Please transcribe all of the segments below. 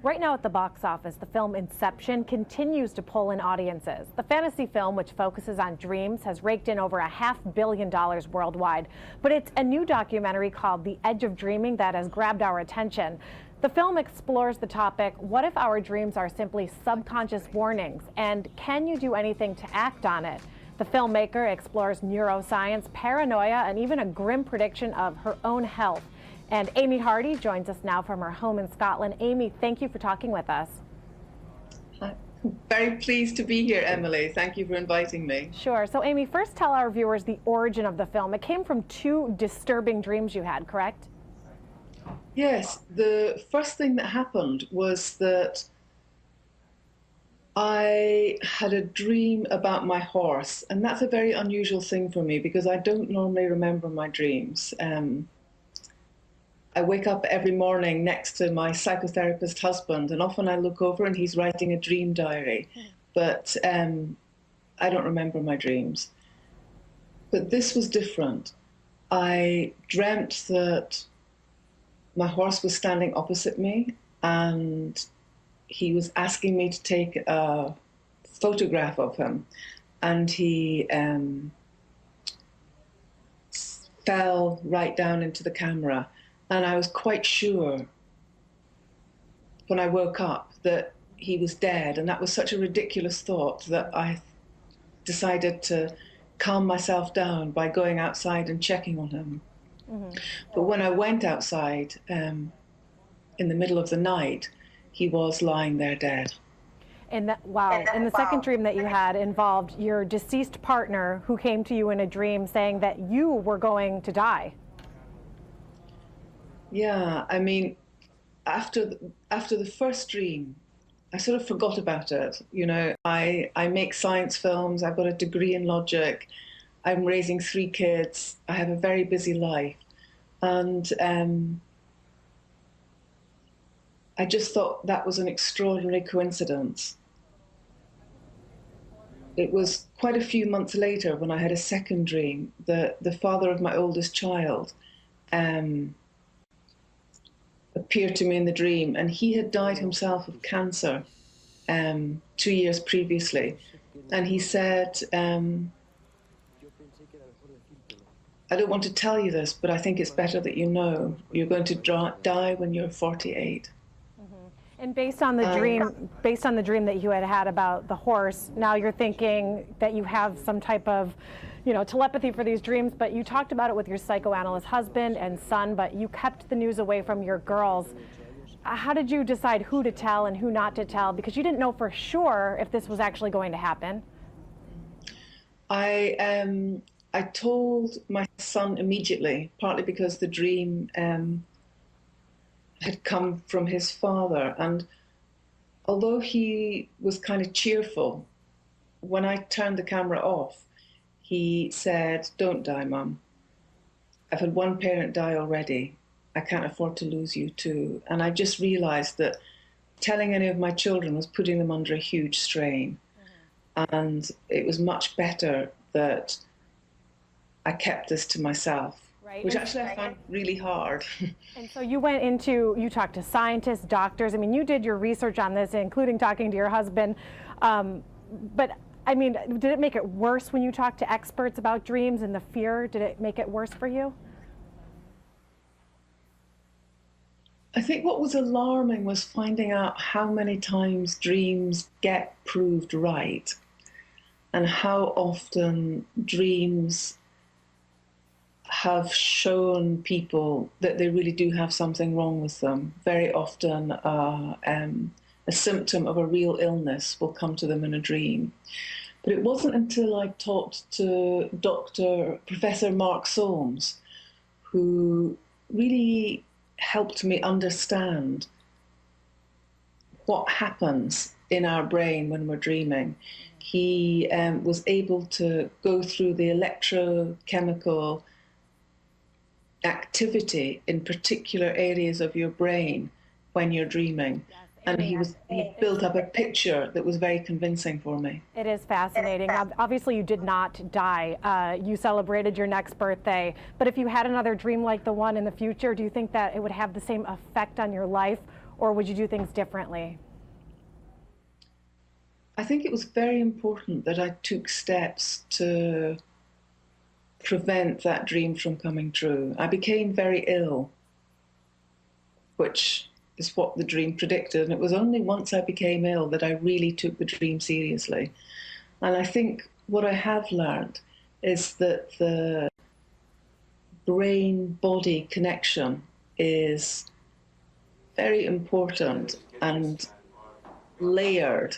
Right now at the box office, the film Inception continues to pull in audiences. The fantasy film, which focuses on dreams, has raked in over $500 million worldwide. But it's a new documentary called The Edge of Dreaming that has grabbed our attention. The film explores the topic, what if our dreams are simply subconscious warnings, and can you do anything to act on it? The filmmaker explores neuroscience, paranoia, and even a grim prediction of her own health. And Amy Hardie joins us now from her home in Scotland. Amy, thank you for talking with us. Very pleased to be here, Emily. Thank you for inviting me. Sure. So, Amy, first tell our viewers the origin of the film. It came from two disturbing dreams you had, correct? Yes. The first thing that happened was that I had a dream about my horse, and that's a very unusual thing for me because I don't normally remember my dreams. I wake up every morning next to my psychotherapist husband, and often I look over and he's writing a dream diary, but I don't remember my dreams. But this was different. I dreamt that my horse was standing opposite me and he was asking me to take a photograph of him, and he fell right down into the camera. And I was quite sure when I woke up that he was dead. And that was such a ridiculous thought that I decided to calm myself down by going outside and checking on him. Mm-hmm. But when I went outside in the middle of the night, he was lying there dead. And wow. And the second dream that you had involved your deceased partner who came to you in a dream saying that you were going to die. Yeah, I mean, after the first dream, I sort of forgot about it. You know, I make science films, I've got a degree in logic, I'm raising 3 kids, I have a very busy life. And I just thought that was an extraordinary coincidence. It was quite a few months later when I had a second dream that the father of my oldest child appeared to me in the dream, and he had died himself of cancer 2 years previously. And he said, I don't want to tell you this, but I think it's better that you know you're going to die when you're 48. Mm-hmm. And based on the dream that you had had about the horse, now you're thinking that you have some type of telepathy for these dreams, but you talked about it with your psychoanalyst husband and son, but you kept the news away from your girls. How did you decide who to tell and who not to tell? Because you didn't know for sure if this was actually going to happen. I told my son immediately, partly because the dream had come from his father. And although he was kind of cheerful, when I turned the camera off, he said, "Don't die, Mum. I've had one parent die already. I can't afford to lose you too." And I just realized that telling any of my children was putting them under a huge strain. Mm-hmm. And it was much better that I kept this to myself, right, which actually I found really hard. And so you talked to scientists, doctors. I mean, you did your research on this, including talking to your husband. But I mean, did it make it worse when you talked to experts about dreams and the fear? Did it make it worse for you? I think what was alarming was finding out how many times dreams get proved right and how often dreams have shown people that they really do have something wrong with them. Very often a symptom of a real illness will come to them in a dream. But it wasn't until I talked to Professor Mark Solms, who really helped me understand what happens in our brain when we're dreaming. He was able to go through the electrochemical activity in particular areas of your brain when you're dreaming. And he built up a picture that was very convincing for me. It is fascinating. Obviously, you did not die. You celebrated your next birthday. But if you had another dream like the one in the future, do you think that it would have the same effect on your life? or would you do things differently? I think it was very important that I took steps to prevent that dream from coming true. I became very ill, which is what the dream predicted. And it was only once I became ill that I really took the dream seriously. And I think what I have learned is that the brain-body connection is very important and layered,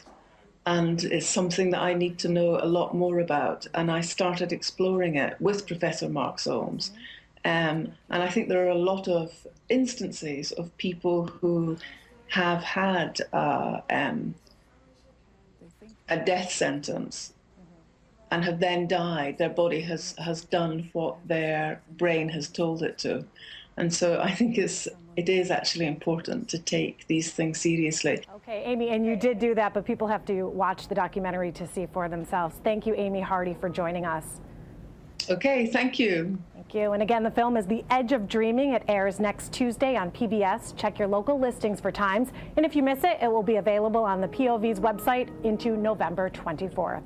and it's something that I need to know a lot more about. And I started exploring it with Professor Mark Solms. And I think there are a lot of instances of people who have had a death sentence and have then died. Their body has done what their brain has told it to. And so I think it is actually important to take these things seriously. Okay, Amy, and you did do that, but people have to watch the documentary to see for themselves. Thank you, Amy Hardie, for joining us. Okay, thank you. Thank you. And again, the film is The Edge of Dreaming. It airs next Tuesday on PBS. Check your local listings for times. And if you miss it, it will be available on the POV's website into November 24th.